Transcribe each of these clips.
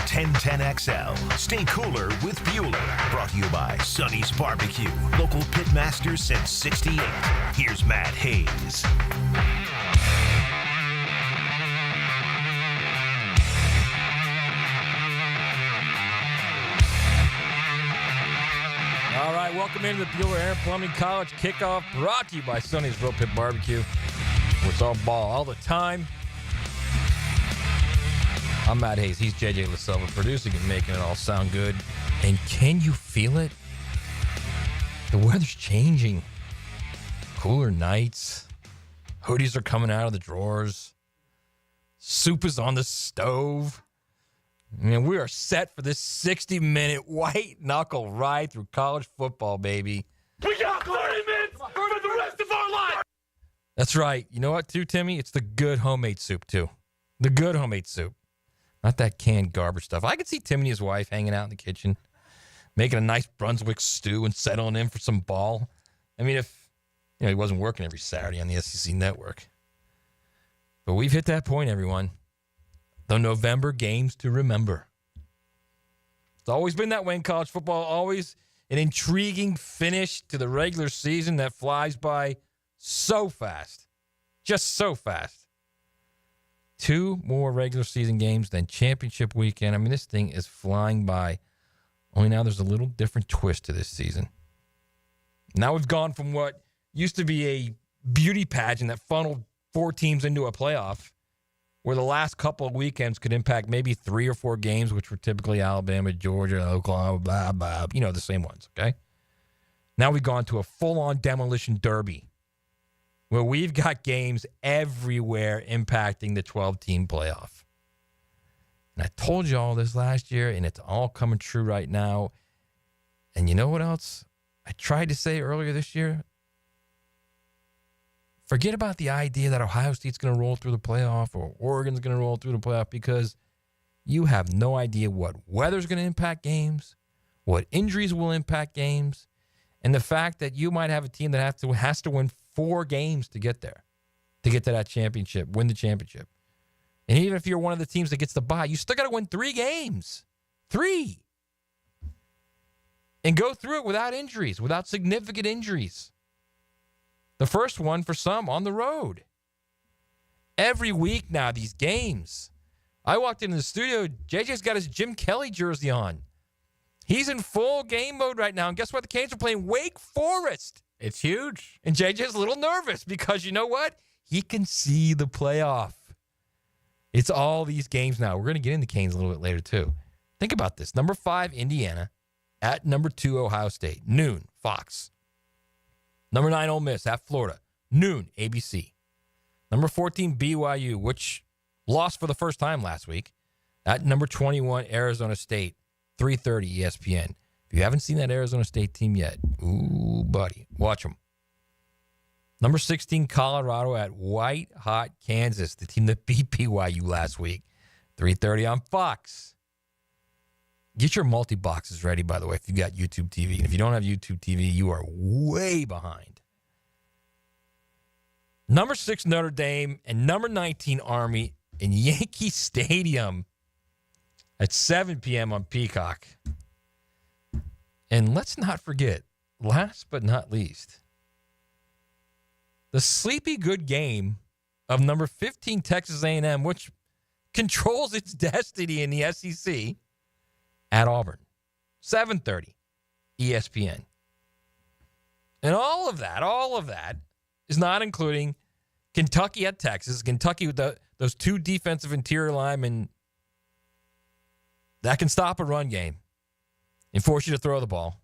1010XL. Stay cooler with Bueller. Brought to you by Sonny's Barbecue. Local pitmaster since 68. Here's Matt Hayes. All right, welcome into the Bueller Air Plumbing College Kickoff, brought to you by Sonny's Real Pit Barbecue. It's all ball all the time. I'm Matt Hayes. He's JJ LaSilva, producing and making it all sound good. And can you feel it? The weather's changing. Cooler nights. Hoodies are coming out of the drawers. Soup is on the stove. I mean, we are set for this 60-minute white-knuckle ride through college football, baby. We got 30 minutes for the rest of our life. That's right. You know what, too, Timmy? It's the good homemade soup, too. The good homemade soup. Not that canned garbage stuff. I could see Timmy and his wife hanging out in the kitchen, making a nice Brunswick stew and settling in for some ball. I mean, if he wasn't working every Saturday on the SEC network. But we've hit that point, everyone. The November games to remember. It's always been that way in college football. Always an intriguing finish to the regular season that flies by so fast. Just so fast. 2 more regular season games than championship weekend. I mean, this thing is flying by. Only now there's a little different twist to this season. Now we've gone from what used to be a beauty pageant that funneled 4 teams into a playoff, where the last couple of weekends could impact maybe 3 or 4 games, which were typically Alabama, Georgia, Oklahoma, blah, blah, the same ones, okay? Now we've gone to a full-on demolition derby, where we've got games everywhere impacting the 12-team playoff. And I told you all this last year, and it's all coming true right now. And you know what else I tried to say earlier this year? Forget about the idea that Ohio State's going to roll through the playoff or Oregon's going to roll through the playoff, because you have no idea what weather's going to impact games, what injuries will impact games, and the fact that you might have a team that has to win 4 games to get there, to get to that championship, win the championship. And even if you're one of the teams that gets the bye, you still got to win 3 games. 3. And go through it without injuries, without significant injuries. The first one for some on the road. Every week now, these games. I walked into the studio, JJ's got his Jim Kelly jersey on. He's in full game mode right now. And guess what? The Canes are playing Wake Forest. It's huge. And JJ's a little nervous because you know what? He can see the playoff. It's all these games now. We're going to get into Canes a little bit later, too. Think about this. Number 5, Indiana, at number 2, Ohio State. Noon, Fox. Number 9, Ole Miss, at Florida. Noon, ABC. Number 14, BYU, which lost for the first time last week. At number 21, Arizona State. 3:30 ESPN. If you haven't seen that Arizona State team yet, ooh, buddy, watch them. Number 16, Colorado at white-hot Kansas, the team that beat BYU last week. 3:30 on Fox. Get your multi-boxes ready, by the way, if you've got YouTube TV. And if you don't have YouTube TV, you are way behind. Number 6, Notre Dame, and number 19, Army in Yankee Stadium at 7 p.m. on Peacock. And let's not forget, last but not least, the sleepy good game of number 15, Texas A&M, which controls its destiny in the SEC, at Auburn. 7:30 ESPN. And all of that is not including Kentucky at Texas. Kentucky with those 2 defensive interior linemen that can stop a run game and force you to throw the ball.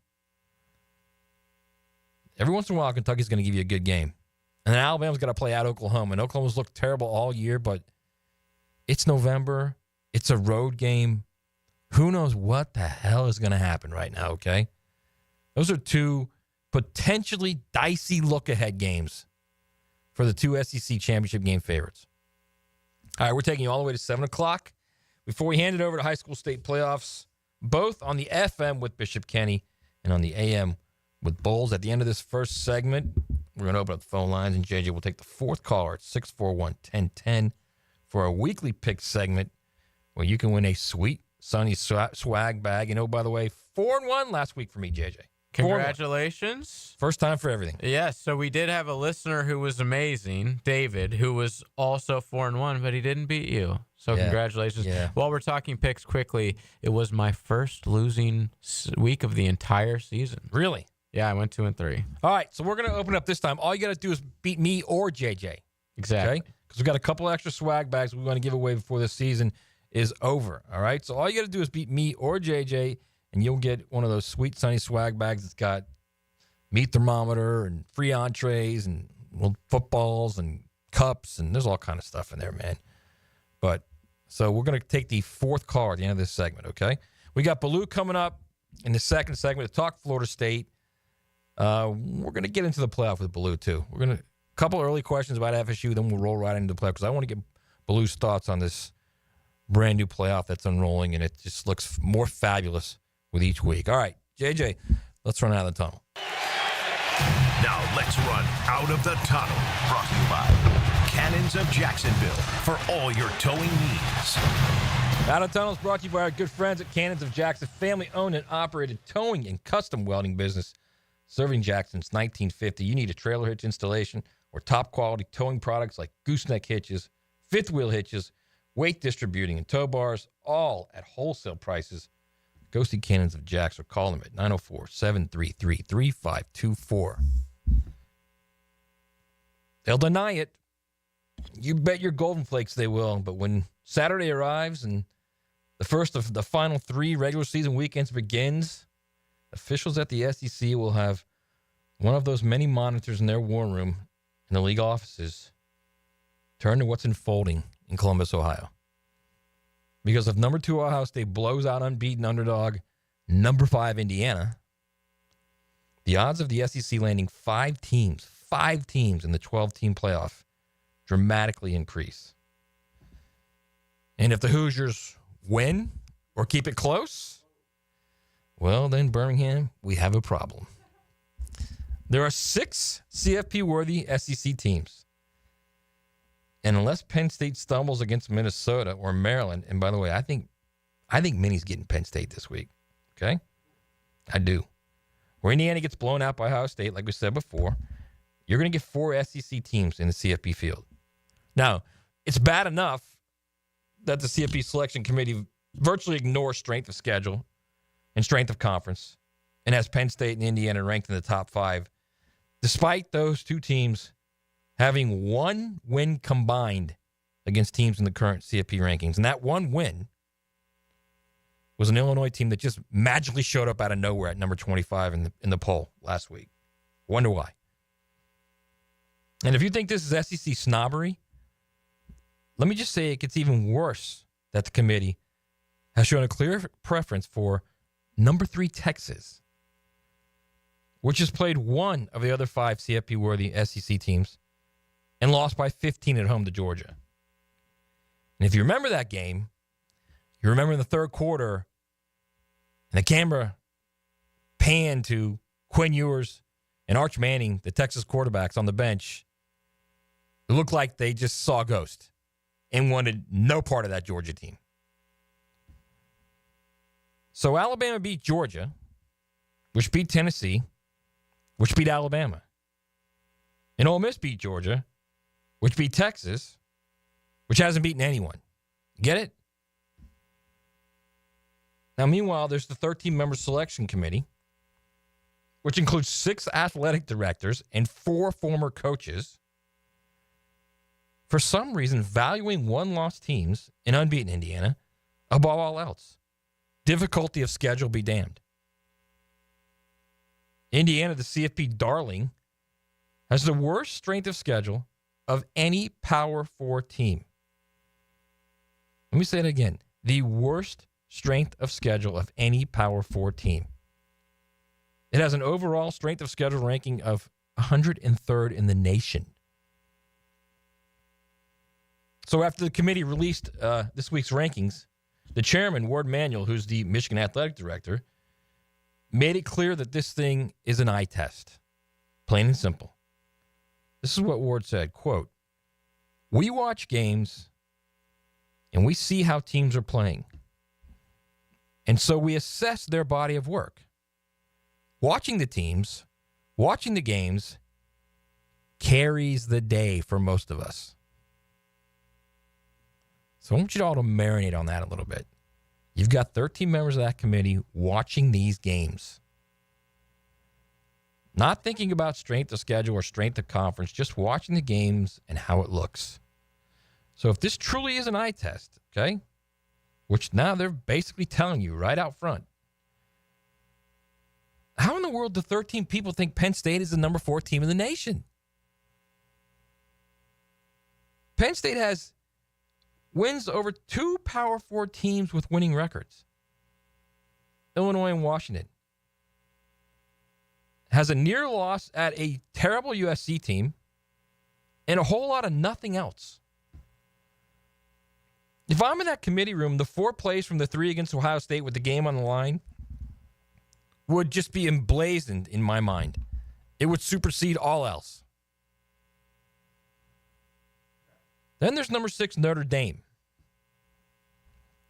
Every once in a while, Kentucky's going to give you a good game. And then Alabama's got to play at Oklahoma. And Oklahoma's looked terrible all year, but it's November. It's a road game. Who knows what the hell is going to happen right now, okay? Those are 2 potentially dicey look-ahead games for the 2 SEC championship game favorites. All right, we're taking you all the way to 7 o'clock. Before we hand it over to high school state playoffs, both on the FM with Bishop Kenny and on the AM with Bowles. At the end of this first segment, we're going to open up the phone lines, and JJ will take the 4th caller at 641-1010 for a weekly pick segment where you can win a sweet Sunny swag bag. And, oh, by the way, 4-1 last week for me, JJ. 4-1. Congratulations. First time for everything. Yes, so we did have a listener who was amazing, David, who was also 4-1, but he didn't beat you. So congratulations. Yeah. While we're talking picks quickly, it was my first losing week of the entire season. Really? Yeah, I went 2-3. All right, so we're going to open up this time. All you got to do is beat me or JJ. Exactly. Okay? Because we've got a couple extra swag bags we want to give away before the season is over. All right? So all you got to do is beat me or JJ, and you'll get one of those sweet, Sunny swag bags that's got meat thermometer and free entrees and little footballs and cups, and there's all kind of stuff in there, man. But so we're going to take the fourth call at the end of this segment, okay? We got Baloo coming up in the second segment to talk Florida State. We're going to get into the playoff with Baloo, too. We're going to a couple early questions about FSU, then we'll roll right into the playoff because I want to get Baloo's thoughts on this brand new playoff that's unrolling, and it just looks more fabulous with each week. All right, JJ, let's run out of the tunnel. Now let's run out of the tunnel. Brought to you by Cannons of Jacksonville for all your towing needs. Out of the tunnel is brought to you by our good friends at Cannons of Jackson, family-owned and operated towing and custom welding business serving Jackson since 1950. You need a trailer hitch installation or top-quality towing products like gooseneck hitches, fifth-wheel hitches, weight distributing, and tow bars, all at wholesale prices. Go see Cannons of Jacks or call them at 904-733-3524. They'll deny it. You bet your golden flakes they will. But when Saturday arrives and the first of the final 3 regular season weekends begins, officials at the SEC will have one of those many monitors in their war room in the league offices turn to what's unfolding in Columbus, Ohio. Because if number 2 Ohio State blows out unbeaten underdog number 5 Indiana, the odds of the SEC landing 5 teams in the 12-team playoff dramatically increase. And if the Hoosiers win or keep it close, well, then Birmingham, we have a problem. There are 6 CFP-worthy SEC teams. And unless Penn State stumbles against Minnesota or Maryland, and by the way, I think Minnie's getting Penn State this week. Okay? I do. Where Indiana gets blown out by Ohio State, like we said before, you're going to get 4 SEC teams in the CFP field. Now, it's bad enough that the CFP selection committee virtually ignores strength of schedule and strength of conference and has Penn State and Indiana ranked in the top 5, despite those 2 teams having 1 win combined against teams in the current CFP rankings. And that 1 win was an Illinois team that just magically showed up out of nowhere at number 25 in the poll last week. Wonder why. And if you think this is SEC snobbery, let me just say it gets even worse that the committee has shown a clear preference for number 3 Texas, which has played one of the other 5 CFP-worthy SEC teams and lost by 15 at home to Georgia. And if you remember that game, you remember in the third quarter, and the camera panned to Quinn Ewers and Arch Manning, the Texas quarterbacks on the bench. It looked like they just saw a ghost and wanted no part of that Georgia team. So Alabama beat Georgia, which beat Tennessee, which beat Alabama. And Ole Miss beat Georgia, which beat Texas, which hasn't beaten anyone. Get it? Now, meanwhile, there's the 13-member selection committee, which includes 6 athletic directors and 4 former coaches, for some reason valuing one-loss teams in unbeaten Indiana above all else. Difficulty of schedule be damned. Indiana, the CFP darling, has the worst strength of schedule of any Power 4 team. Let me say it again. The worst strength of schedule of any Power 4 team. It has an overall strength of schedule ranking of 103rd in the nation. So after the committee released this week's rankings, the chairman, Ward Manuel, who's the Michigan athletic director, made it clear that this thing is an eye test. Plain and simple. This is what Ward said, quote, "We watch games and we see how teams are playing. And so we assess their body of work. Watching the teams, watching the games carries the day for most of us. So I want you all to marinate on that a little bit. You've got 13 members of that committee watching these games. Not thinking about strength of schedule or strength of conference, just watching the games and how it looks. So if this truly is an eye test, okay, which now they're basically telling you right out front, how in the world do 13 people think Penn State is the number 4 team in the nation? Penn State has wins over 2 Power 4 teams with winning records. Illinois and Washington. Has a near loss at a terrible USC team and a whole lot of nothing else. If I'm in that committee room, the 4 plays from the 3 against Ohio State with the game on the line would just be emblazoned in my mind. It would supersede all else. Then there's number 6, Notre Dame.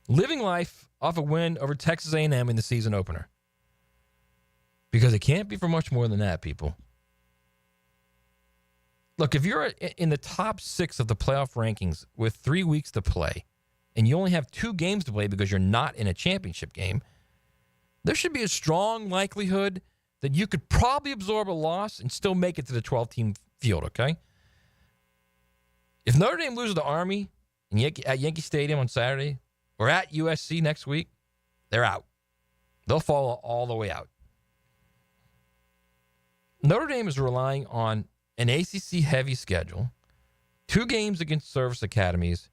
Living life off a win over Texas A&M in the season opener. Because it can't be for much more than that, people. Look, if you're in the top 6 of the playoff rankings with 3 weeks to play, and you only have 2 games to play because you're not in a championship game, there should be a strong likelihood that you could probably absorb a loss and still make it to the 12-team field, okay? If Notre Dame loses to Army at Yankee Stadium on Saturday or at USC next week, they're out. They'll fall all the way out. Notre Dame is relying on an ACC-heavy schedule, 2 games against service academies,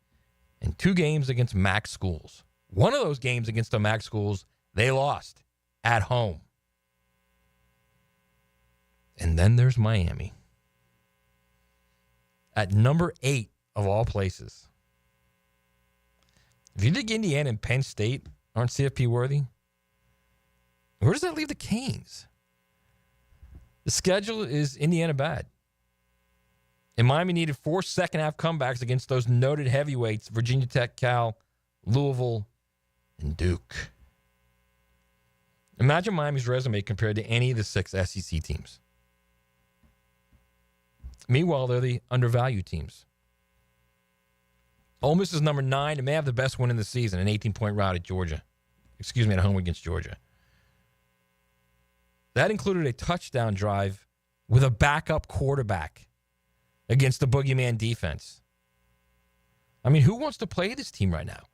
and 2 games against MAC schools. One of those games against the MAC schools, they lost at home. And then there's Miami. At number 8 of all places. If you think Indiana and Penn State aren't CFP worthy, where does that leave the Canes? The schedule is Indiana bad. And Miami needed 4 second-half comebacks against those noted heavyweights, Virginia Tech, Cal, Louisville, and Duke. Imagine Miami's resume compared to any of the 6 SEC teams. Meanwhile, they're the undervalued teams. Ole Miss is number 9 and may have the best win in the season, an 18-point rout at at home against Georgia. That included a touchdown drive with a backup quarterback against the boogeyman defense. I mean, who wants to play this team right now?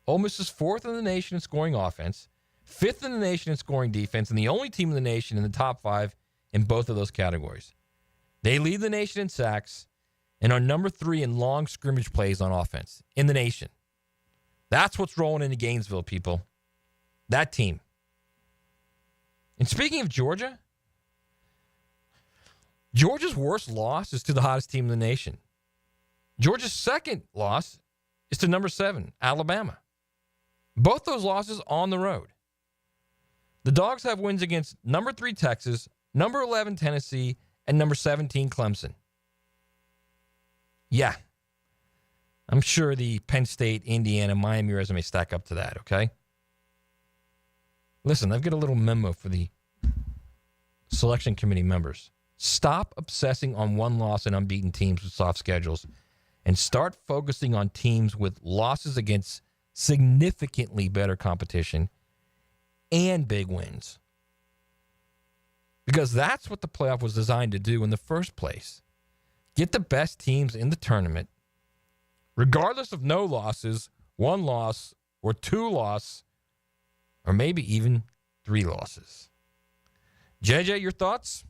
Ole Miss is 4th in the nation in scoring offense, 5th in the nation in scoring defense, and the only team in the nation in the top 5 in both of those categories. They lead the nation in sacks and are number 3 in long scrimmage plays on offense in the nation. That's what's rolling into Gainesville, people. That team. And speaking of Georgia, Georgia's worst loss is to the hottest team in the nation. Georgia's second loss is to number 7, Alabama. Both those losses on the road. The Dogs have wins against number 3, Texas, number 11, Tennessee, and number 17, Clemson. Yeah. I'm sure the Penn State, Indiana, Miami resume stack up to that, okay? Listen, I've got a little memo for the selection committee members. Stop obsessing on one loss and unbeaten teams with soft schedules and start focusing on teams with losses against significantly better competition and big wins. Because that's what the playoff was designed to do in the first place. Get the best teams in the tournament, regardless of no losses, 1 loss, or 2 losses, or maybe even 3 losses. JJ, your thoughts?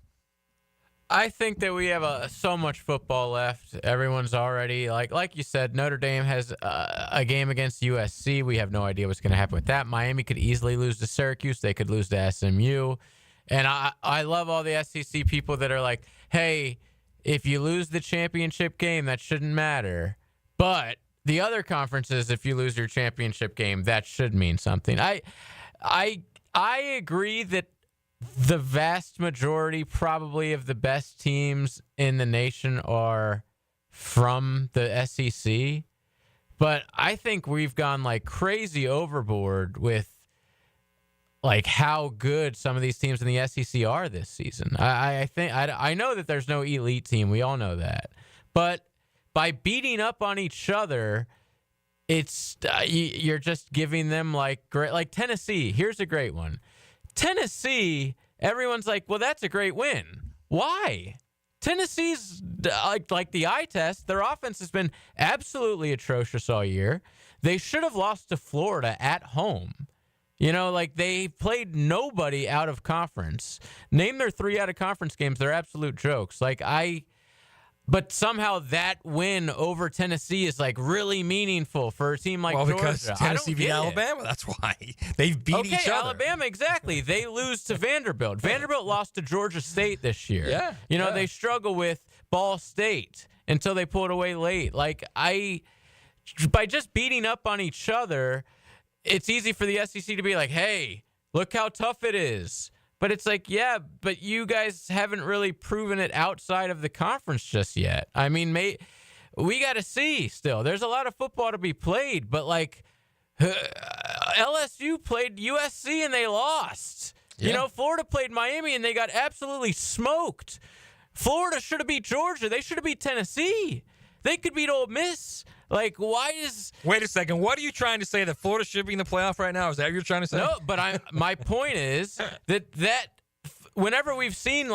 I think that we have so much football left. Everyone's already, like you said, Notre Dame has a game against USC. We have no idea what's going to happen with that. Miami could easily lose to Syracuse. They could lose to SMU. And I love all the SEC people that are like, hey, if you lose the championship game, that shouldn't matter. But the other conferences, if you lose your championship game, that should mean something. I agree that the vast majority probably of the best teams in the nation are from the SEC. But I think we've gone like crazy overboard with like how good some of these teams in the SEC are this season. I know that there's no elite team. We all know that. But by beating up on each other, it's you're just giving them like Tennessee. Here's a great one. Tennessee, everyone's like, well, that's a great win. Why? Tennessee's like the eye test. Their offense has been absolutely atrocious all year. They should have lost to Florida at home. You know, like they played nobody out of conference. Name their 3 out of conference games. They're absolute jokes. But somehow that win over Tennessee is like really meaningful for a team like Georgia. Because Tennessee beat Alabama. That's why they beat each other. Alabama, exactly. They lose to Vanderbilt. Vanderbilt lost to Georgia State this year. Yeah, they struggle with Ball State until they pull it away late. By just beating up on each other, it's easy for the SEC to be like, hey, look how tough it is. But it's like, yeah, but you guys haven't really proven it outside of the conference just yet. I mean, we got to see still. There's a lot of football to be played, but LSU played USC and they lost. Yeah. Florida played Miami and they got absolutely smoked. Florida should have beat Georgia. They should have beat Tennessee. They could beat Ole Miss. Wait a second. What are you trying to say? That Florida should be in the playoff right now? Is that what you're trying to say? No, but my point is that whenever we've seen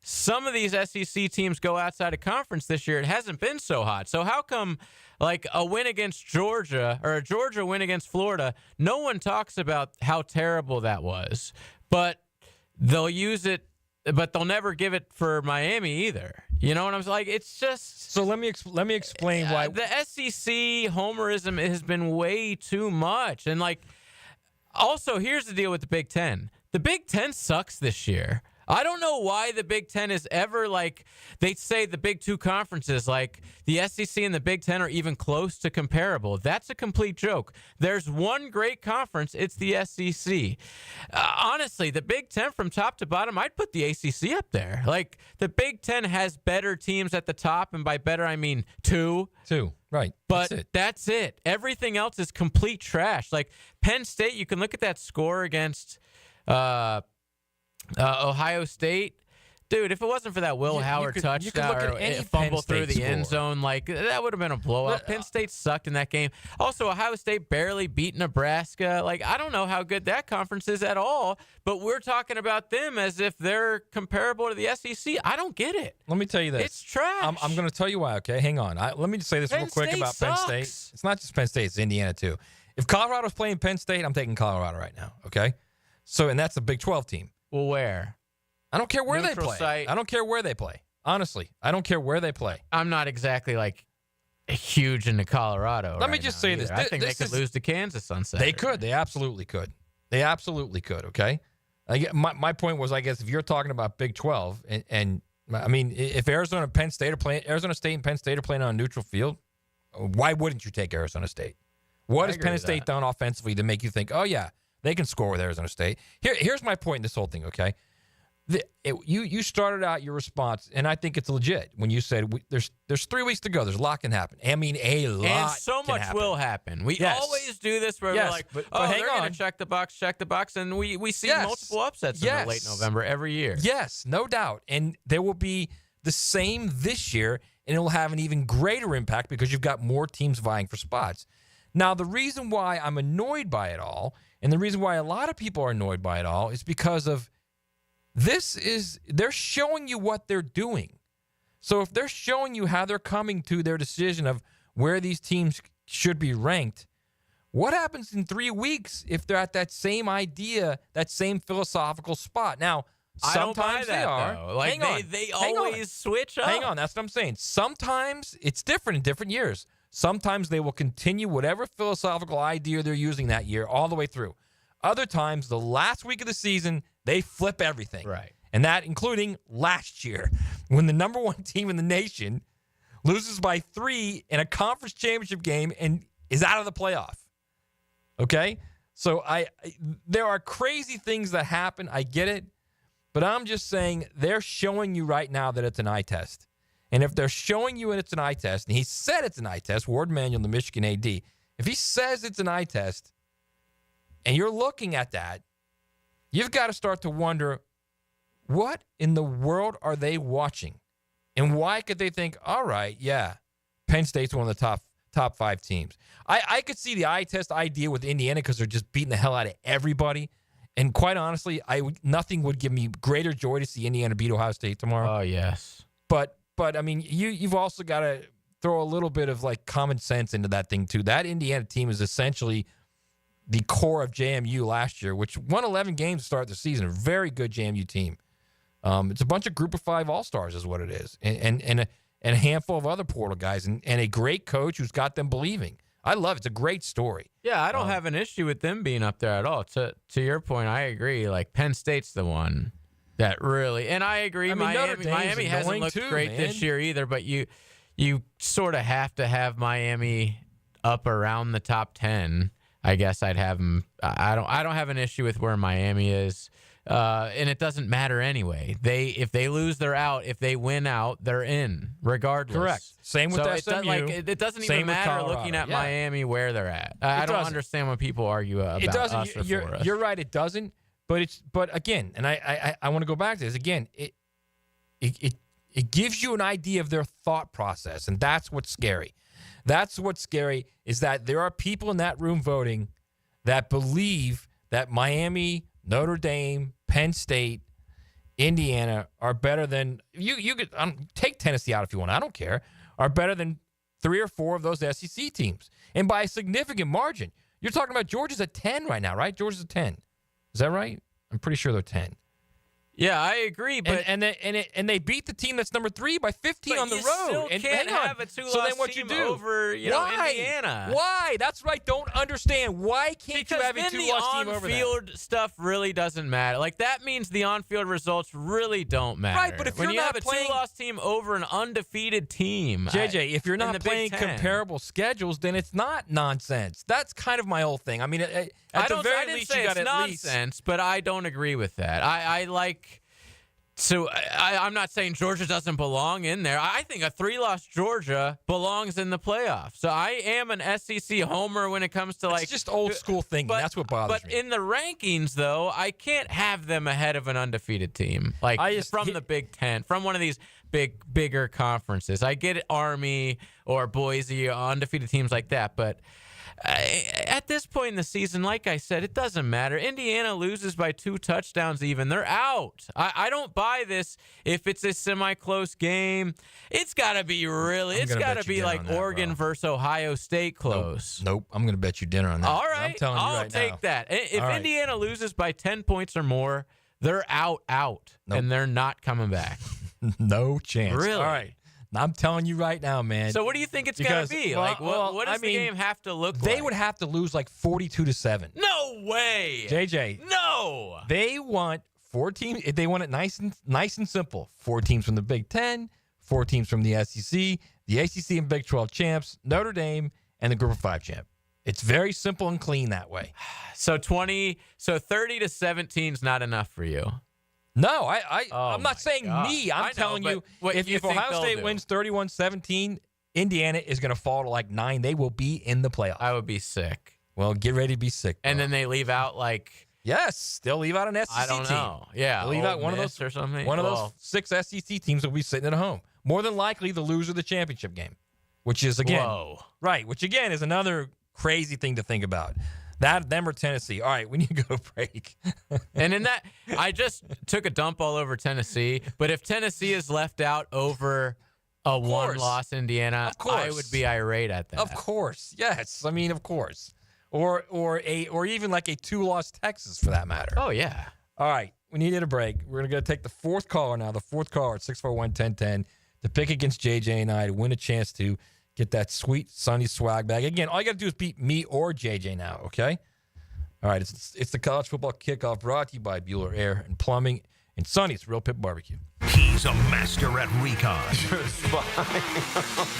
some of these SEC teams go outside of conference this year, it hasn't been so hot. So how come a win against Georgia or a Georgia win against Florida, no one talks about how terrible that was, but they'll use it, but they'll never give it for Miami either. You know what I'm saying? It's just... So let me explain why... The SEC homerism has been way too much. And, also, here's the deal with the Big Ten. The Big Ten sucks this year. I don't know why the Big Ten is ever they say the big two conferences, the SEC and the Big Ten are even close to comparable. That's a complete joke. There's one great conference. It's the SEC. Honestly, the Big Ten from top to bottom, I'd put the ACC up there. The Big Ten has better teams at the top, and by better, I mean two. Two, right. But that's it. Everything else is complete trash. Penn State, you can look at that score against Ohio State, dude. If it wasn't for that Will Howard touchdown or fumble through the end zone, that would have been a blowout. Penn State sucked in that game. Also, Ohio State barely beat Nebraska. I don't know how good that conference is at all, but we're talking about them as if they're comparable to the SEC. I don't get it. Let me tell you this. It's trash. I'm going to tell you why. Okay, hang on. Let me just say this real quick about Penn State. It's not just Penn State. It's Indiana too. If Colorado's playing Penn State, I'm taking Colorado right now. Okay, and that's a Big 12 team. Well, where? I don't care where Neutral they play. Site. I don't care where they play. Honestly, I don't care where they play. I'm not exactly huge into Colorado. Let me just say either. this. I think they could lose to Kansas on Saturday. They could. They absolutely could. They absolutely could. Okay. My point was, I guess, if you're talking about Big 12, and I mean, if Arizona State and Penn State are playing on a neutral field, why wouldn't you take Arizona State? What has Penn State done offensively to make you think, oh yeah, they can score with Arizona State? Here's my point in this whole thing, okay? You started out your response, and I think it's legit when you said there's 3 weeks to go. There's a lot can happen. I mean, a lot. And so much will happen. We always do this where we're like, but they're going to check the box, and we see multiple upsets in late November every year. Yes, no doubt. And there will be the same this year, and it will have an even greater impact because you've got more teams vying for spots. Now, the reason why I'm annoyed by it all, and the reason why a lot of people are annoyed by it all, is because of they're showing you what they're doing. So if they're showing you how they're coming to their decision of where these teams should be ranked, what happens in 3 weeks if they're at that same idea, that same philosophical spot? Now, sometimes they are. They always switch up. Hang on, that's what I'm saying. Sometimes it's different in different years. Sometimes they will continue whatever philosophical idea they're using that year all the way through. Other times, the last week of the season, they flip everything. Right. And that including last year when the number one team in the nation loses by 3 in a conference championship game and is out of the playoff. Okay? So there are crazy things that happen. I get it. But I'm just saying they're showing you right now that it's an eye test. And if they're showing you it's an eye test, and he said it's an eye test, Ward Manuel, the Michigan AD, if he says it's an eye test, and you're looking at that, you've got to start to wonder, what in the world are they watching? And why could they think, all right, yeah, Penn State's one of the top 5 teams. I could see the eye test idea with Indiana because they're just beating the hell out of everybody. And quite honestly, nothing would give me greater joy to see Indiana beat Ohio State tomorrow. Oh, yes. But I mean, you've also got to throw a little bit of like common sense into that thing too. That Indiana team is essentially the core of JMU last year, which won 11 games to start the season. A very good JMU team. It's a bunch of Group of 5 All-Stars is what it is, and a handful of other portal guys, and a great coach who's got them believing. I love it. It's a great story. Yeah, I don't have an issue with them being up there at all. To your point, I agree. Like, Penn State's the one that really, and I agree. I mean, Miami hasn't looked great this year either, but you sort of have to have Miami up around the top 10. I guess I'd have them. I don't have an issue with where Miami is. And it doesn't matter anyway. If they lose, they're out. If they win out, they're in, regardless. Correct. Same with SMU. It doesn't even matter looking at Miami where they're at. I don't understand when people argue about it doesn't, us or for us. You're right. It doesn't. But again, and I want to go back to this again. It gives you an idea of their thought process, and that's what's scary. That's what's scary is that there are people in that room voting that believe that Miami, Notre Dame, Penn State, Indiana are better than you could take Tennessee out if you want. I don't care. Are better than 3 or 4 of those SEC teams, and by a significant margin. You're talking about Georgia's at 10 right now, right? Georgia's at 10. Is that right? I'm pretty sure they're 10. Yeah, I agree, but and they beat the team that's number 3 by 15 on the road. Still and can't have a 2-loss team over Indiana. Why? That's what I don't understand. Why can't you have a 2-loss team over that? The on-field stuff really doesn't matter. Like, that means the on-field results really don't matter. Right, but if when you're you not have a playing 2-loss team over an undefeated team, JJ, if you're in not the playing Big Ten. comparable schedules, then it's not nonsense. That's kind of my whole thing. I mean, at the very least, you got it's at least nonsense, but I don't agree with that. I like. So I'm not saying Georgia doesn't belong in there. I think a 3-loss Georgia belongs in the playoffs. So I am an SEC homer when it comes to it's just old school thinking. That's what bothers me. But in the rankings, though, I can't have them ahead of an undefeated team. Like from the Big Ten, from one of these bigger conferences. I get it, Army or Boise, undefeated teams like that, but at this point in the season, like I said, it doesn't matter. Indiana loses by 2 touchdowns even. They're out. I don't buy this if it's a semi-close game. It's got to be it's got to be like Oregon versus Ohio State close. Nope. I'm going to bet you dinner on that. All right. I'm telling you right now. I'll take that. If Indiana loses by 10 points or more, they're out, and they're not coming back. No chance. Really? All right. I'm telling you right now, man. So what do you think it's going to be? What does the game have to look like? They would have to lose like 42-7. No way. JJ. No. They want 4 teams. They want it nice and simple. 4 teams from the Big Ten, 4 teams from the SEC, the ACC and Big 12 champs, Notre Dame, and the Group of 5 champ. It's very simple and clean that way. So 30-17 is not enough for you. No, I'm not saying me. I'm telling you, if Ohio State wins 31-17, Indiana is going to fall to like 9. They will be in the playoffs. I would be sick. Well, get ready to be sick. Bro. And then they leave out like... Yes, they'll leave out an SEC team. I don't know. Yeah, they'll leave out one of those or something. One of those 6 SEC teams will be sitting at home. More than likely, the loser of the championship game, which is which again is another crazy thing to think about. Them or Tennessee. All right, we need to go to break. And in that, I just took a dump all over Tennessee. But if Tennessee is left out over a 1-loss Indiana, I would be irate at that. Of course, yes. I mean, of course. Or even like a 2-loss Texas for that matter. Oh yeah. All right, we needed a break. We're gonna take the 4th caller now. The 4th caller at 641-1010 to pick against JJ and I to win a chance to get that sweet Sunny swag bag. Again, all you got to do is beat me or JJ now, okay? All right, it's the college football kickoff brought to you by Bueller Air and Plumbing and Sonny's Real Pit Barbecue. He's a master at recon.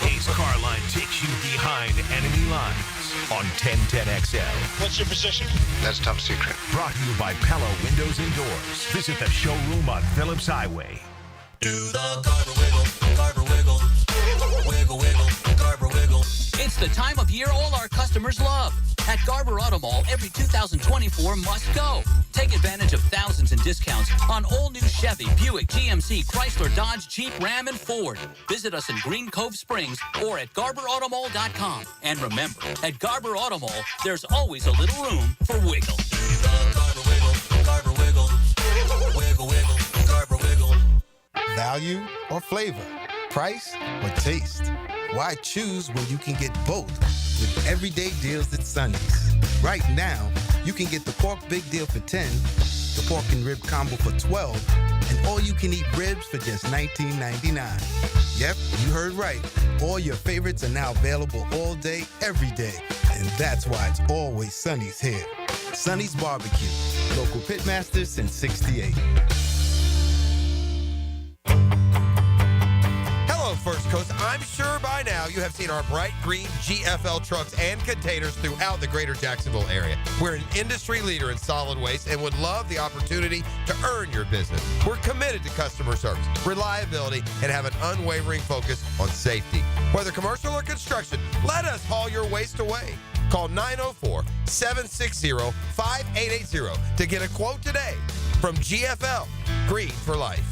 Ace Carline takes you behind enemy lines on 1010XL. What's your position? That's top secret. Brought to you by Pella Windows and Doors. Visit the showroom on Phillips Highway. Do the Garber wiggle, wiggle, wiggle, Garber wiggle. It's the time of year all our customers love. At Garber Auto Mall, every 2024 must go. Take advantage of thousands in discounts on all new Chevy, Buick, GMC, Chrysler, Dodge, Jeep, Ram, and Ford. Visit us in Green Cove Springs or at GarberAutomall.com. And remember, at Garber Auto Mall, there's always a little room for wiggle. Garber Wiggle, Garber Wiggle, wiggle, wiggle, Garber Wiggle. Value or flavor? Price or taste? Why choose when you can get both with everyday deals at Sunny's? Right now, you can get the pork big deal for $10, the pork and rib combo for $12, and all you can eat ribs for just $19.99. Yep, you heard right. All your favorites are now available all day, every day. And that's why it's always Sunny's here. Sunny's Barbecue, local pitmaster since '68. Hello, First Coast. I'm sure by now you have seen our bright green GFL trucks and containers throughout the greater Jacksonville area. We're an industry leader in solid waste and would love the opportunity to earn your business. We're committed to customer service, reliability, and have an unwavering focus on safety. Whether commercial or construction, let us haul your waste away. Call 904-760-5880 to get a quote today from GFL, Green for Life.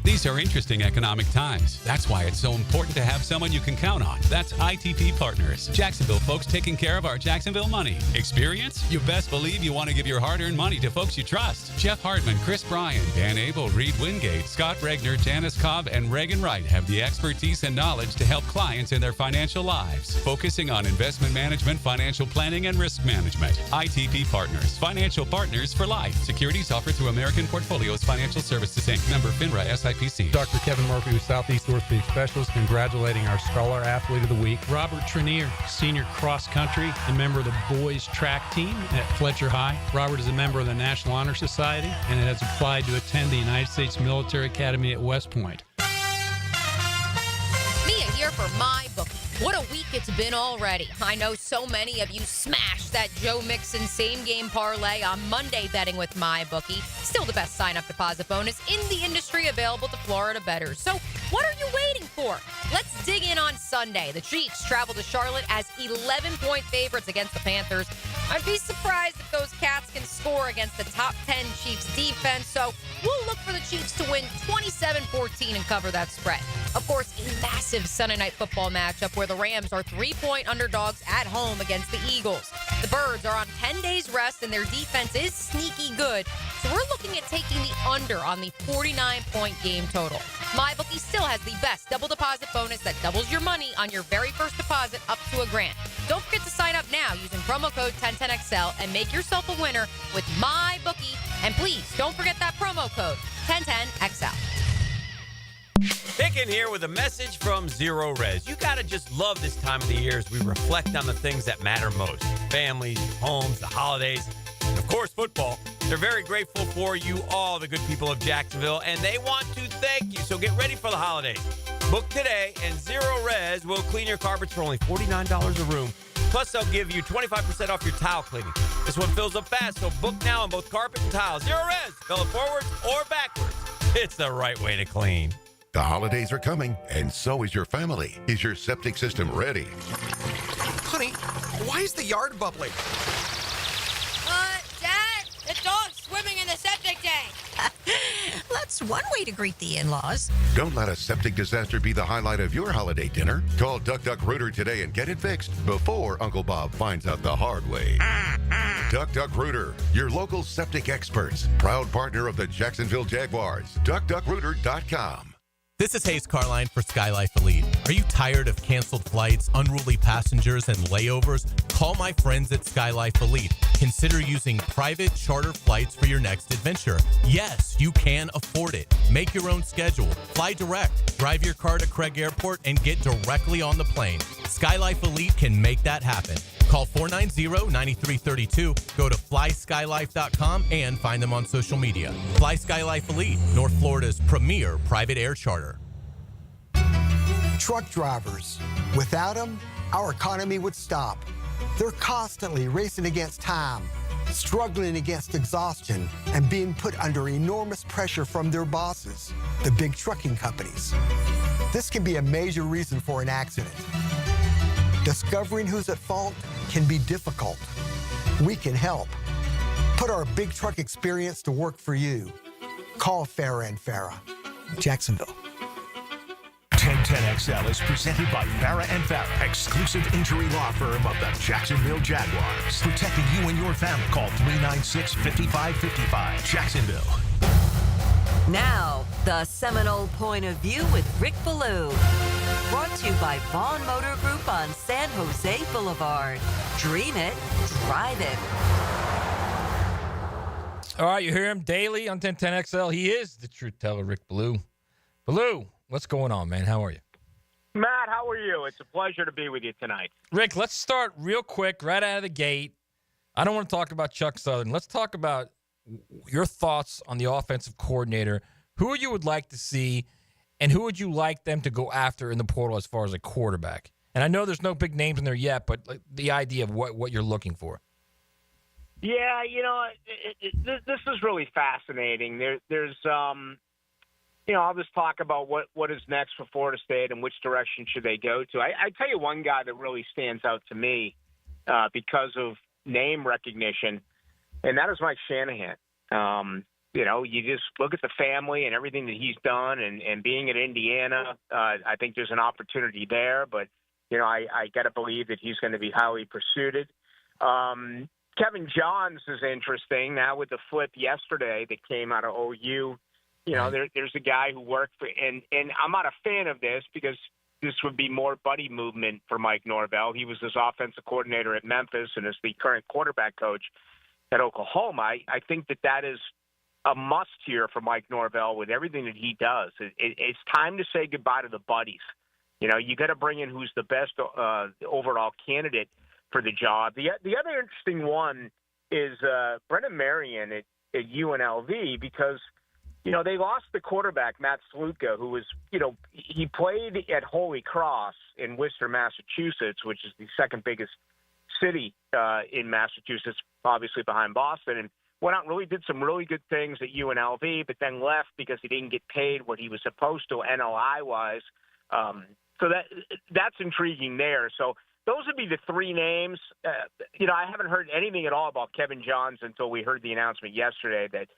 These are interesting economic times. That's why it's so important to have someone you can count on. That's ITP Partners. Jacksonville folks taking care of our Jacksonville money. Experience? You best believe you want to give your hard-earned money to folks you trust. Jeff Hartman, Chris Bryan, Dan Abel, Reed Wingate, Scott Regner, Janice Cobb, and Reagan Wright have the expertise and knowledge to help clients in their financial lives, focusing on investment management, financial planning, and risk management. ITP Partners. Financial partners for life. Securities offered through American Portfolios Financial Services, Inc. Member FINRA SIPC. Dr. Kevin Murphy with Southeast Orthopedic Specialist congratulating our Scholar Athlete of the Week, Robert Trenier, senior cross country and member of the boys track team at Fletcher High. Robert is a member of the National Honor Society and has applied to attend the United States Military Academy at West Point. Mia here for MyBookie. What a week it's been already. I know so many of you smashed that Joe Mixon same-game parlay on Monday betting with MyBookie. Still the best sign-up deposit bonus in the industry available to Florida bettors. So what are you waiting for? Let's dig in on Sunday. The Chiefs travel to Charlotte as 11-point favorites against the Panthers. I'd be surprised if those Cats can score against the top 10 Chiefs defense, so we'll look for the Chiefs to win 27-14 and cover that spread. Of course, a massive Sunday night football matchup where the Rams are 3-point underdogs at home against the Eagles. The Birds are on 10 days rest and their defense is sneaky good, so we're looking at taking the under on the 49-point game total. MyBookie still has the best double deposit bonus that doubles your money on your very first deposit up to $1,000. Don't forget to sign up now using promo code 1010XL and make yourself a winner with MyBookie. And please don't forget that promo code 1010XL. Picking here with a message from Zero Res. You gotta just love this time of the year as we reflect on the things that matter most. Families, homes, the holidays, and of course football. They're very grateful for you all, the good people of Jacksonville, and they want to thank you. So get ready for the holidays. Book today and Zero Res will clean your carpets for only $49 a room. Plus, they'll give you 25% off your tile cleaning. This one fills up fast, so book now on both carpet and tile. Zero Res, fill it forwards or backwards. It's the right way to clean. The holidays are coming, and so is your family. Is your septic system ready? Honey, why is the yard bubbling? Dad, the dog's swimming in the septic tank. That's one way to greet the in-laws. Don't let a septic disaster be the highlight of your holiday dinner. Call Duck Duck Rooter today and get it fixed before Uncle Bob finds out the hard way. Duck Duck Rooter, your local septic experts. Proud partner of the Jacksonville Jaguars. DuckDuckRooter.com. This is Hayes Carline for SkyLife Elite. Are you tired of canceled flights, unruly passengers, and layovers? Call my friends at SkyLife Elite. Consider using private charter flights for your next adventure. Yes, you can afford it. Make your own schedule. Fly direct. Drive your car to Craig Airport and get directly on the plane. SkyLife Elite can make that happen. Call 490-9332. Go to flyskylife.com and find them on social media. Fly SkyLife Elite, North Florida's premier private air charter. Truck drivers. Without them, our economy would stop. They're constantly racing against time, struggling against exhaustion, and being put under enormous pressure from their bosses, the big trucking companies. This can be a major reason for an accident. Discovering who's at fault can be difficult. We can help. Put our big truck experience to work for you. Call Farah and Farah, Jacksonville. 1010XL is presented by Farah and Farah, exclusive injury law firm of the Jacksonville Jaguars. Protecting you and your family. Call 396-5555. Jacksonville. Now, the Seminole Point of View with Rick Ballou. Brought to you by Vaughn Motor Group on San Jose Boulevard. Dream it, drive it. All right, you hear him daily on 1010XL. He is the truth teller, Rick Ballou. Ballou, what's going on, man? How are you? Matt, how are you? It's a pleasure to be with you tonight. Rick, let's start real quick, right out of the gate. I don't want to talk about Chuck Southern. Let's talk about your thoughts on the offensive coordinator. Who you would like to see, and who would you like them to go after in the portal as far as a quarterback? And I know there's no big names in there yet, but the idea of what you're looking for. Yeah, this is really fascinating. There's I'll just talk about what is next for Florida State and which direction should they go to. I tell you one guy that really stands out to me because of name recognition, and that is Mike Shanahan. You just look at the family and everything that he's done, and being at Indiana, I think there's an opportunity there. But, I got to believe that he's going to be highly pursued. Kevin Johns is interesting now with the flip yesterday that came out of OU. There's a guy who worked for, and I'm not a fan of this because this would be more buddy movement for Mike Norvell. He was his offensive coordinator at Memphis and is the current quarterback coach at Oklahoma. I think that is a must here for Mike Norvell with everything that he does. It's time to say goodbye to the buddies. You got to bring in who's the best overall candidate for the job. The other interesting one is Brendan Marion at UNLV because, they lost the quarterback, Matt Sluka, who was, he played at Holy Cross in Worcester, Massachusetts, which is the second biggest city in Massachusetts, obviously behind Boston, and went out and really did some really good things at UNLV, but then left because he didn't get paid what he was supposed to NLI-wise. So that's intriguing there. So those would be the three names. I haven't heard anything at all about Kevin Johns until we heard the announcement yesterday that